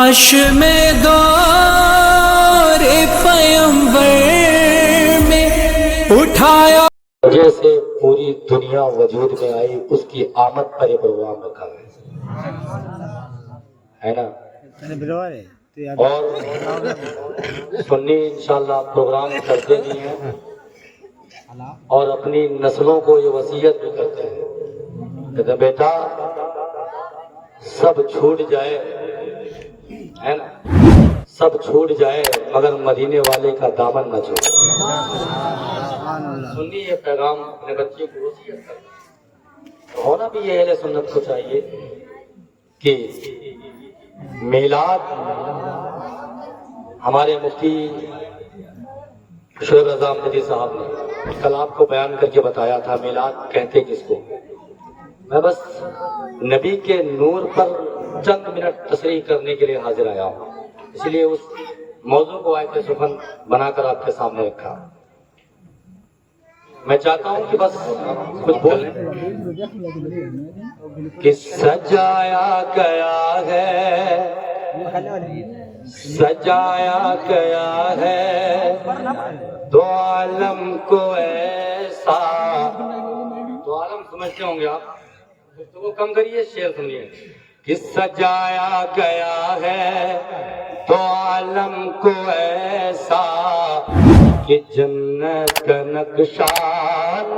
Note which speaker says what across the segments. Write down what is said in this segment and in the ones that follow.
Speaker 1: کاش میں دور پیمبر میں اٹھایا
Speaker 2: وجہ سے پوری دنیا وجود میں آئی، اس کی آمد پر یہ پروگرام رکھا گیا ہے نا۔ اور سنی انشاءاللہ پروگرام کرتے بھی ہیں اور اپنی نسلوں کو یہ وصیت بھی کرتے ہیں کہ بیٹا سب چھوٹ جائے، ہے نا، سب چھوٹ جائے مگر مدینے والے کا دامن نہ چھوڑے۔ سنی یہ پیغام اپنے بچے کو وصیت کرتا ہے۔ ہونا بھی یہ اہل سنت کو چاہیے کہ میلاد، ہمارے مفتی شعیب رضا احمدی صاحب نے کل آپ کو بیان کر کے بتایا تھا میلاد کہتے کس کو۔ میں بس نبی کے نور پر چند منٹ تشریح کرنے کے لیے حاضر آیا ہوں، اس لیے اس موضوع کو آیت سخن بنا کر آپ کے سامنے رکھا۔ میں چاہتا ہوں کہ بس کچھ بولیں کہ سجایا گیا ہے، سجایا گیا ہے دو عالم کو ایسا۔ دو عالم سمجھتے ہوں گے آپ، گفتگو کم کریے، شعر سنیے کہ سجایا گیا ہے دو عالم کو ایسا کہ جنت کا نقشہ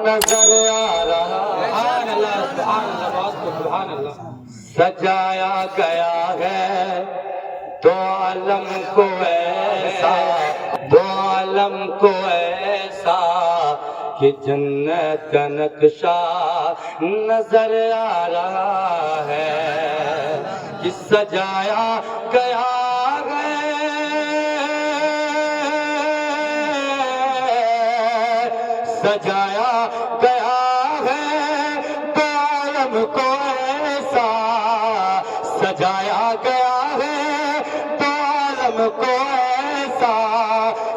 Speaker 2: نظر آ رہا۔ سبحان اللہ، سبحان اللہ، سبحان اللہ۔ سجایا گیا ہے دو عالم کو ایسا، دو عالم کو ایسا کہ جنت کا نقشہ نظر آ رہا ہے کہ سجایا گیا سجایا گیا ہے دو عالم کو ایسا، سجایا گیا ہے دو عالم کو ایسا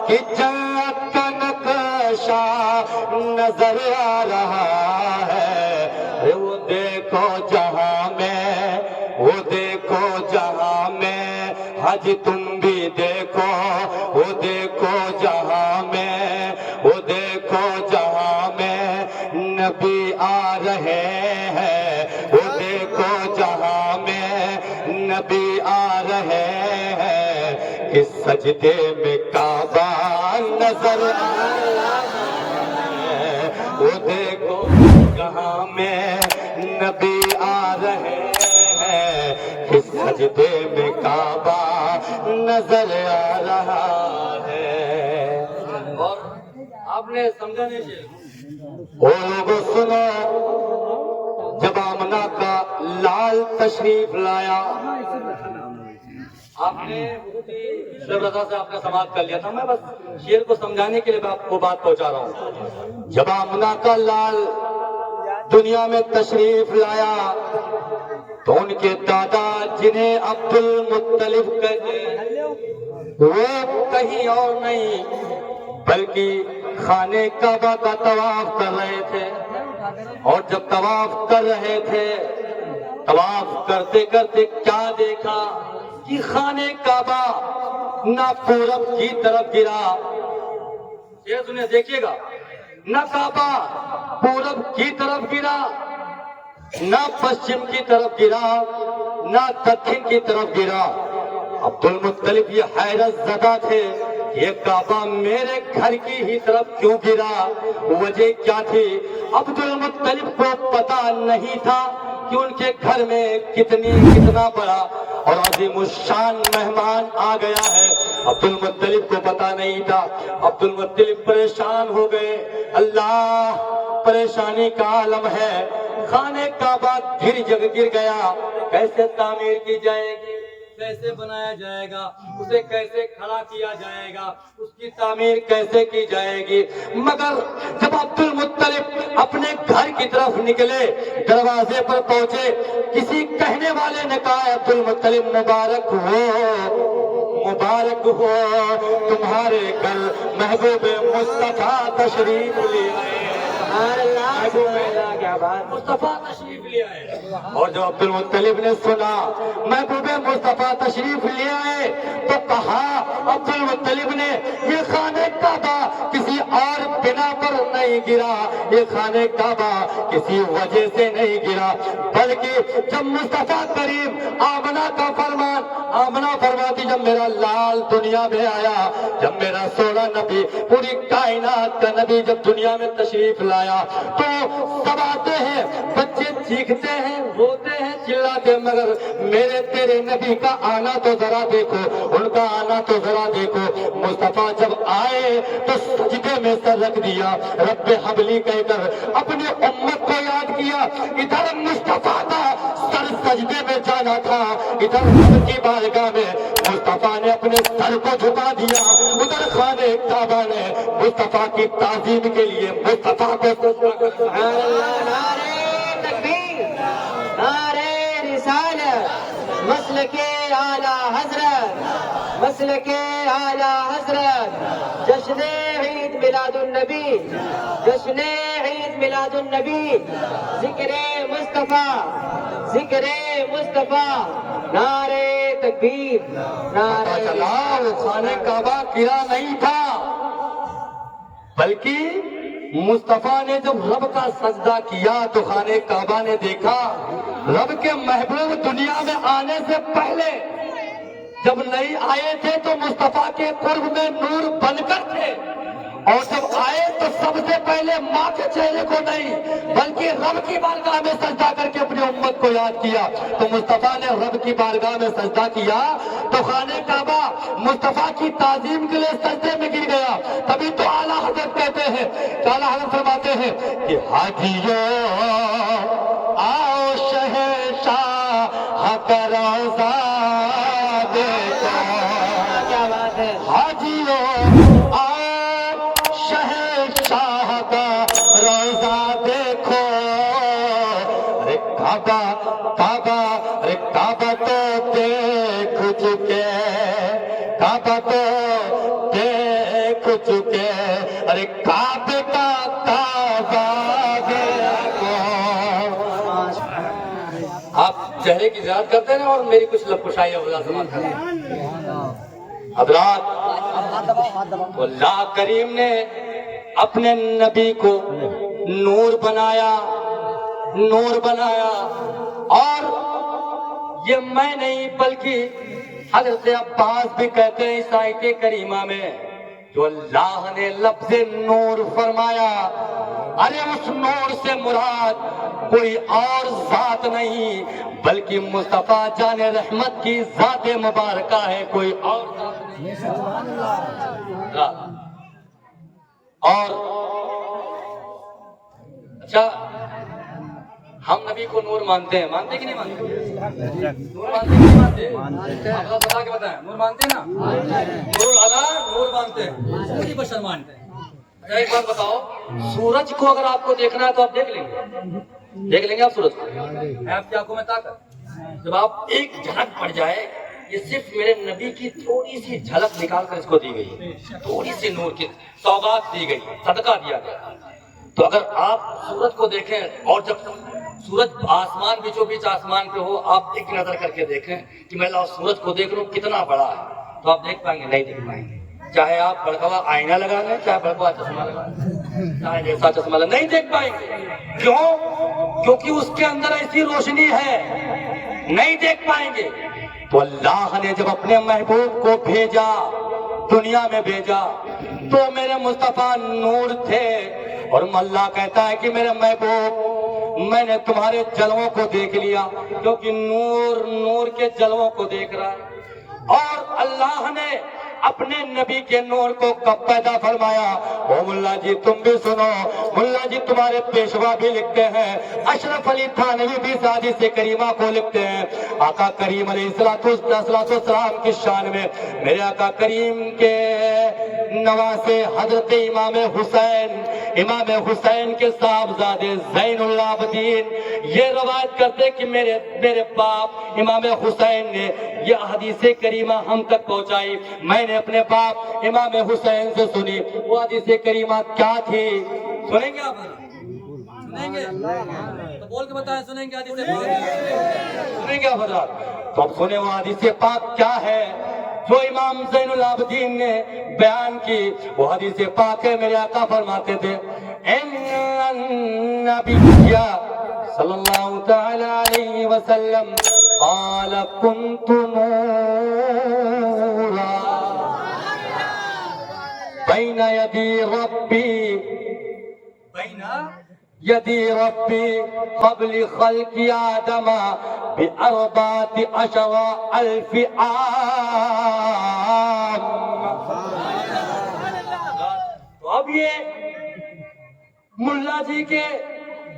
Speaker 2: کہ جنت کا نقشہ نظر آ رہا ہے۔ وہ دیکھو جہاں میں، وہ دیکھو جہاں میں، حج تم بھی دیکھو، وہ دیکھو جہاں میں، وہ دیکھو جہاں میں نبی آ رہے ہیں، وہ دیکھو جہاں میں نبی آ رہے ہیں کہ سجدے میں کعبہ نظر آ رہا ہے۔ وہ دیکھو جہاں میں نبی آ رہے ہیں کہ سجدے میں کعبہ نظر آ رہا ہے۔ اور آپ نے سمجھا نہیں چاہیے، وہ لوگوں سنو، جب آمنہ کا لال تشریف لایا، آپ نے شعیب رضا سے آپ نے سماعت کر لیا تھا، میں بس شعر کو سمجھانے کے لیے میں آپ کو بات پہنچا رہا ہوں۔ جب آمنہ کا لال دنیا میں تشریف لایا تو ان کے دادا جنہیں عبد المطلب کہتے ہیں، وہ کہیں اور نہیں بلکہ خانہ کعبہ کا طواف کر رہے تھے۔ اور جب طواف کر رہے تھے، طواف کرتے کرتے کیا دیکھا کہ خانہ کعبہ نہ پورب کی طرف گرا، یہ سنیں دیکھیے گا، نہ کعبہ پورب کی طرف گرا، نہ پشچم کی طرف گرا، نہ دکن کی طرف گرا۔ عبد المطلب یہ حیرت زدہ تھے، یہ کعبہ میرے گھر کی ہی طرف کیوں گرا؟ وجہ کیا تھی؟ عبد المطلب کو پتا نہیں تھا کہ ان کے گھر میں کتنا بڑا اور عظیم الشان مہمان آ گیا ہے۔ عبد المطلب کو پتا نہیں تھا، عبد المطلب پریشان ہو گئے۔ اللہ، پریشانی کا عالم ہے، خانہ کعبہ گر گیا، کیسے تعمیر کی جائے گی، کیسے بنایا جائے گا، اسے کیسے کھڑا کیا جائے گا، اس کی تعمیر کیسے کی جائے گی؟ مگر جب عبد المطلب اپنے گھر کی طرف نکلے، دروازے پر پہنچے، کسی کہنے والے نے کہا عبد المطلب مبارک ہو، مبارک ہو، تمہارے گھر محبوب مصطفیٰ تشریف لے آئے ہیں۔
Speaker 3: کیا بات.
Speaker 2: مصطفیٰ تشریف لے آئے. اور جب عبد المطلب نے سنا محبوب مصطفیٰ تشریف لے آئے تو کہا عبد المطلب نے یہ خانہ کعبہ کسی اور بنا پر نہیں گرا, یہ خانہ کعبہ کسی وجہ سے نہیں گرا, بلکہ جب مصطفیٰ کریم آمنہ کا فرمان, آمنہ فرماتی جب میرا لال دنیا میں آیا, جب میرا سونا نبی پوری کائنات کا نبی جب دنیا میں تشریف لایا تو سب آتے ہیں, بچے چیختے ہیں, روتے ہیں, چلاتے, مگر میرے تیرے نبی کا آنا تو ذرا دیکھو, ان کا آنا تو ذرا دیکھو. مصطفیٰ جب آئے تو سجدے میں سر رکھ دیا, رب حبلی کہہ کر اپنی امت کو یاد کیا. ادھر مصطفیٰ کا سر سجدے میں جانا تھا, ادھر رب کی بارگاہ میں مصطفیٰ نے اپنے سر کو جھکا دیا, ادھر خانہ کعبہ نے مصطفیٰ کی تعظیم کے لیے مصطفیٰ کو
Speaker 3: نعرہ تکبیر, نعرہ رسالت, مسلک اعلی حضرت, مسلک اعلی حضرت, جشن عید میلاد النبی, جشن عید میلاد النبی, ذکر مصطفیٰ, ذکر مصطفیٰ, نعرہ تکبیر, نعرہ
Speaker 2: چلا وہ خانہ کعبہ گرا نہیں تھا, بلکہ مصطفیٰ نے جب رب کا سجدہ کیا تو خانہ کعبہ نے دیکھا رب کے محبوب دنیا میں آنے سے پہلے جب نہیں آئے تھے تو مصطفیٰ کے قرب میں نور بن کر تھے, اور جب آئے تو سب سے پہلے ماں کے چہرے کو نہیں بلکہ رب کی بارگاہ میں سجدہ کر کے اپنی امت کو یاد کیا. تو مصطفیٰ نے رب کی بارگاہ میں سجدہ کیا تو خانہ کعبہ مصطفیٰ کی تعظیم کے لیے سجدے میں گر گیا. تبھی تو اعلیٰ حضرت کہتے ہیں, اعلیٰ حضرت فرماتے ہیں کہ حاجیوں آؤ شہنشاہ کا روضہ دیکھو,
Speaker 3: کیا بات ہے.
Speaker 2: حاجیوں شہنشاہ کا روضہ دیکھو, ارے کعبہ کعبہ, ارے کعبہ تو دیکھ چکے, کعبہ تو دیکھ چکے, ارے کعبے کا کعبہ دیکھو. آپ چہرے کی زیارت کرتے ہیں اور میری کچھ لبکشائی سماعت کرتے ہیں حضرات. تو اللہ کریم نے اپنے نبی کو نور بنایا, نور بنایا, اور یہ میں نہیں بلکہ حضرت عباس بھی کہتے ہیں اس آیت کریمہ میں جو اللہ نے لفظ نور فرمایا, ارے اس نور سے مراد کوئی اور ذات نہیں بلکہ مصطفیٰ جان رحمت کی ذات مبارکہ ہے, کوئی اور ذات نہیں. اور اچھا ہم نبی کو نور مانتے ہیں, مانتے کہ نہیں مانتے؟ نور مانتے کہ نہیں مانتے؟ آپ بتا کے بتائیں, نور مانتے ہیں نا؟ نور اللہ نور مانتے ہیں, پوری بشر مانتے ہیں. اچھا ایک بات بتاؤ, سورج کو اگر آپ کو دیکھنا ہے تو آپ دیکھ لیں گے, دیکھ لیں گے آپ سورج کو؟ ہے آپ کی آنکھوں میں طاقت, جب آپ ایک جھلک پڑ جائے, یہ صرف میرے نبی کی تھوڑی سی جھلک نکال کر اس کو دی گئی, تھوڑی سی نور کی سوغات دی گئی, صدقہ دیا گیا. تو اگر آپ سورج کو دیکھیں اور جب سورج آسمان بیچوں بیچ آسمان پہ ہو, آپ ایک نظر کر کے دیکھیں کہ میں سورج کو دیکھ رہا ہوں کتنا بڑا ہے, تو آپ دیکھ پائیں گے؟ نہیں دیکھ پائیں گے. چاہے آپ بڑکا ہوا آئینہ لگا لیں, چاہے بڑکا ہوا چشمہ لگا لیں, چاہے جیسا چشمہ لگا, نہیں دیکھ پائیں گے. کیوں؟ کیونکہ اس کے اندر ایسی روشنی ہے, نہیں دیکھ پائیں گے. تو اللہ نے جب اپنے محبوب کو بھیجا, دنیا میں بھیجا, تو میرے مصطفیٰ نور تھے, اور اللہ کہتا ہے کہ میرے محبوب میں نے تمہارے جلووں کو دیکھ لیا, کیونکہ نور نور کے جلووں کو دیکھ رہا ہے. اور اللہ نے اپنے نبی کے نور کو کب پیدا فرمایا؟ او ملا جی تم بھی سنو, ملا جی تمہارے پیشوا بھی لکھتے ہیں, اشرف علی تھانوی بھی اس حدیث کریمہ کو لکھتے ہیں. آقا کریم علیہ السلام کی شان میں میرے آقا کریم کے نواسے حضرت امام حسین کے صاحبزادے زین العابدین یہ روایت کرتے کہ میرے باپ امام حسین نے یہ حدیث کریمہ ہم تک پہنچائی. میں نے اپنے باپ امام حسین سے سنی. وہ حدیث کریمہ کیا تھی سنیں گے آپ؟ سنیں گے تو بول کے بتائیں، سنیں گے حدیث پاک؟ سنیں گے حضرات؟ تو اب سنیں وہ حدیث پاک کیا ہے جو امام زین العابدین نے بیان کی. وہ حدیث پاک ہے، میرے آقا فرماتے تھے ان النبی صلی اللہ تعالی علیہ وسلم قال كنت نورا بین یدی ربی قبل خلق آدم بأربعة عشر ألف عام. تو اب یہ ملا جی کے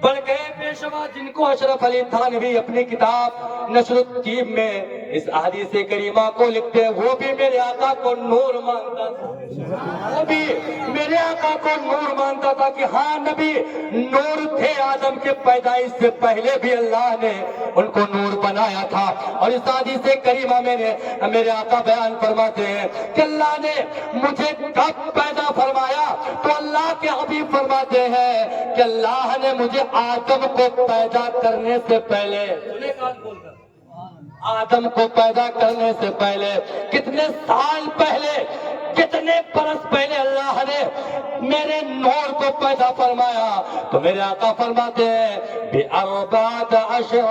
Speaker 2: بڑھ گئے پیشوا جن کو اشرف علی تھانوی اپنی کتاب نشر التیب میں اس حدیث کریمہ کو لکھتے ہیں. وہ بھی میرے آقا کو نور مانتا تھا، وہ بھی میرے آقا کو نور مانتا تھا کہ ہاں نبی نور تھے. آدم کے پیدائش سے پہلے بھی اللہ نے ان کو نور بنایا تھا. اور اس حدیث کریمہ میں نے میرے آقا بیان فرماتے ہیں کہ اللہ نے مجھے کب پیدا فرمایا، تو اللہ کے حبیب فرماتے ہیں کہ اللہ نے مجھے آدم کو پیدا کرنے سے پہلے، آدم کو پیدا کرنے سے پہلے کتنے سال پہلے، کتنے برس پہلے اللہ نے میرے نور کو پیدا فرمایا. تو میرے آقا فرماتے ہیں بأربعة عشر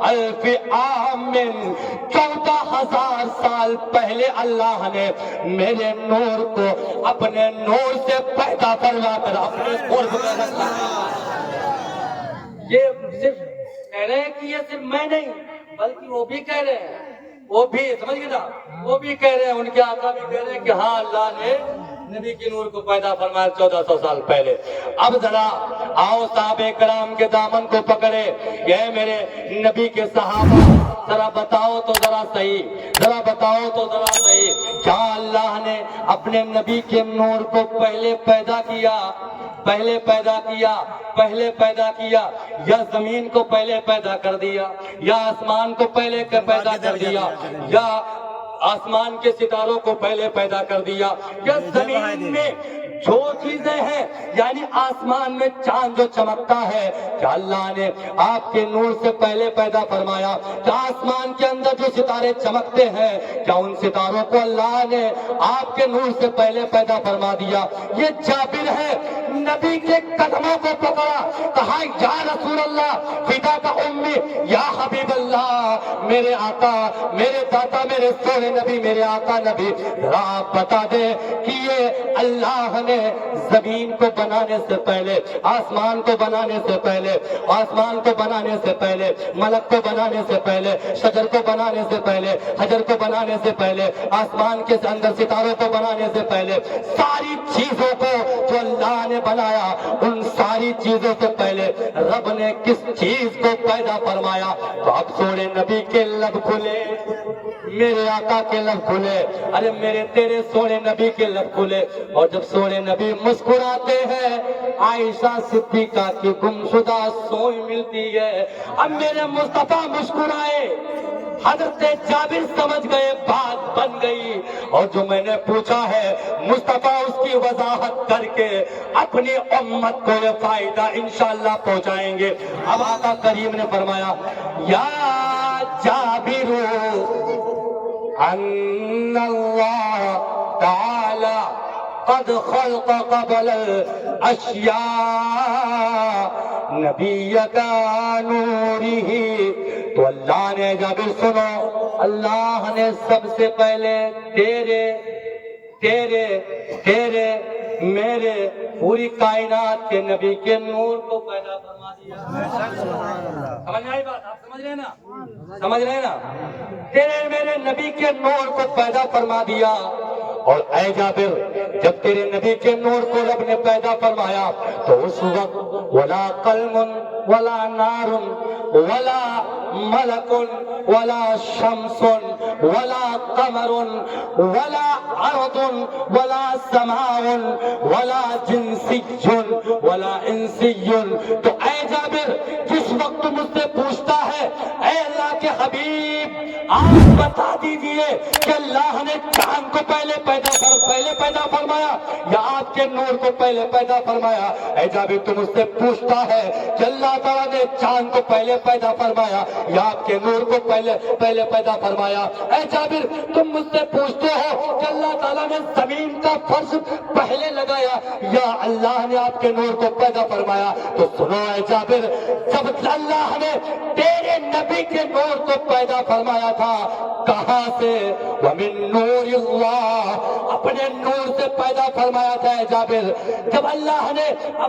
Speaker 2: ألف عام، 14,000 سال پہلے اللہ نے میرے نور کو اپنے نور سے پیدا فرما کر اپنے قرب میں رکھا. یہ صرف کہہ رہے ہیں کہ یہ صرف میں نہیں بلکہ وہ بھی کہہ رہے ہیں، وہ بھی سمجھ گئے نا، وہ بھی کہہ رہے ہیں، ان کے آقا بھی کہہ رہے ہیں کہ ہاں اللہ نے نبی کی نور کو پیدا فرمایا 1400 سال پہلے. اب ذرا آؤ صحابہ کرام کے دامن کو پکڑے، یہ میرے نبی کے صحابہ، ذرا بتاؤ تو ذرا صحیح، ذرا بتاؤ تو ذرا صحیح، کیا اللہ نے اپنے نبی کے نور کو پہلے پیدا کیا، پہلے پیدا کیا، پہلے پیدا کیا، یا زمین کو پہلے پیدا کر دیا، یا آسمان کو پہلے پیدا کر دیا، یا آسمان کے ستاروں کو پہلے پیدا کر دیا، یا زمین میں جو چیزیں ہیں یعنی آسمان میں چاند جو چمکتا ہے کیا اللہ نے آپ کے نور سے پہلے پیدا فرمایا؟ کیا آسمان کے اندر جو ستارے چمکتے ہیں کیا ان ستاروں کو اللہ نے آپ کے نور سے پہلے پیدا فرما دیا؟ یہ جابر ہے، نبی کے قدموں کو پکڑا، کہا یا رسول اللہ فدا کا امی، یا حبیب اللہ، میرے آقا، میرے داتا، میرے سونے نبی، میرے آقا نبی، ذرا آپ بتا دیں کہ یہ اللہ نے زمین کو بنانے سے پہلے، آسمان کو بنانے سے پہلے، آسمان کو بنانے سے پہلے، ملک کو بنانے سے پہلے، شجر کو بنانے سے پہلے، حجر کو بنانے سے پہلے، آسمان کے اندر ستاروں کو بنانے سے پہلے، ساری چیزوں کو جو اللہ نے بنایا ان ساری چیزوں سے پہلے رب نے کس چیز کو پیدا فرمایا؟ تو اب سونے نبی کے لب کھلے، میرے آقا کے لب کھلے، ارے میرے تیرے سونے نبی کے لب کھلے، اور جب سونے نبی مسکراتے ہیں عائشہ صدیقہ کی گمشدہ سوئی ملتی ہے. اب میرے مصطفیٰ مسکرائے، حضرت جابر سمجھ گئے بات بن گئی، اور جو میں نے پوچھا ہے مصطفیٰ اس کی وضاحت کر کے اپنی امت کو یہ فائدہ انشاءاللہ پہنچائیں گے. اب آقا کریم نے فرمایا یا جابر ان اللہ تعالی قد خلق قبل الاشیاء نبی کا نورہ. تو اللہ نے جابر سنو، اللہ نے سب سے پہلے تیرے میرے پوری کائنات کے نبی کے نور کو پیدا فرما دیا. سمجھ آئی بات؟ آپ سمجھ رہے ہیں نا، سمجھ رہے ہیں نا؟ تیرے میرے نبی کے نور کو پیدا فرما دیا. اور اے جابر جب تیرے نبی کے نور کو رب نے پیدا فرمایا تو اس وقت ولا قلم ولا نار ولا ملک ولا شمس ولا قمر ولا ارض ولا سماء ولا جنسی ولا انسی. تو اے جابر جس وقت مجھ سے پوچھتا ہے اے اللہ کے حبیب آپ بتا دیجئے کہ اللہ نے چاند کو پہلے پیدا فرمایا یا آپ کے نور کو پہلے پیدا فرمایا؟ اے جابر تم اس سے پوچھتا ہے کہ اللہ تعالیٰ نے چاند کو پہلے پیدا فرمایا یا آپ کے نور کو پہلے پیدا فرمایا؟ اے جابر تم مجھ سے پوچھتے ہو کہ اللہ تعالیٰ نے زمین کا فرش پہلے لگایا یا اللہ نے آپ کے نور کو پیدا فرمایا؟ تو سنو اے جابر، جب اللہ نے تیرے نبی کے نور کو پیدا فرمایا تھا، کہاں سے؟ وَمِن نُورِ اللَّهِ، اپنے نور سے پیدا فرمایا تھا اے جابر۔ جب اللہ نے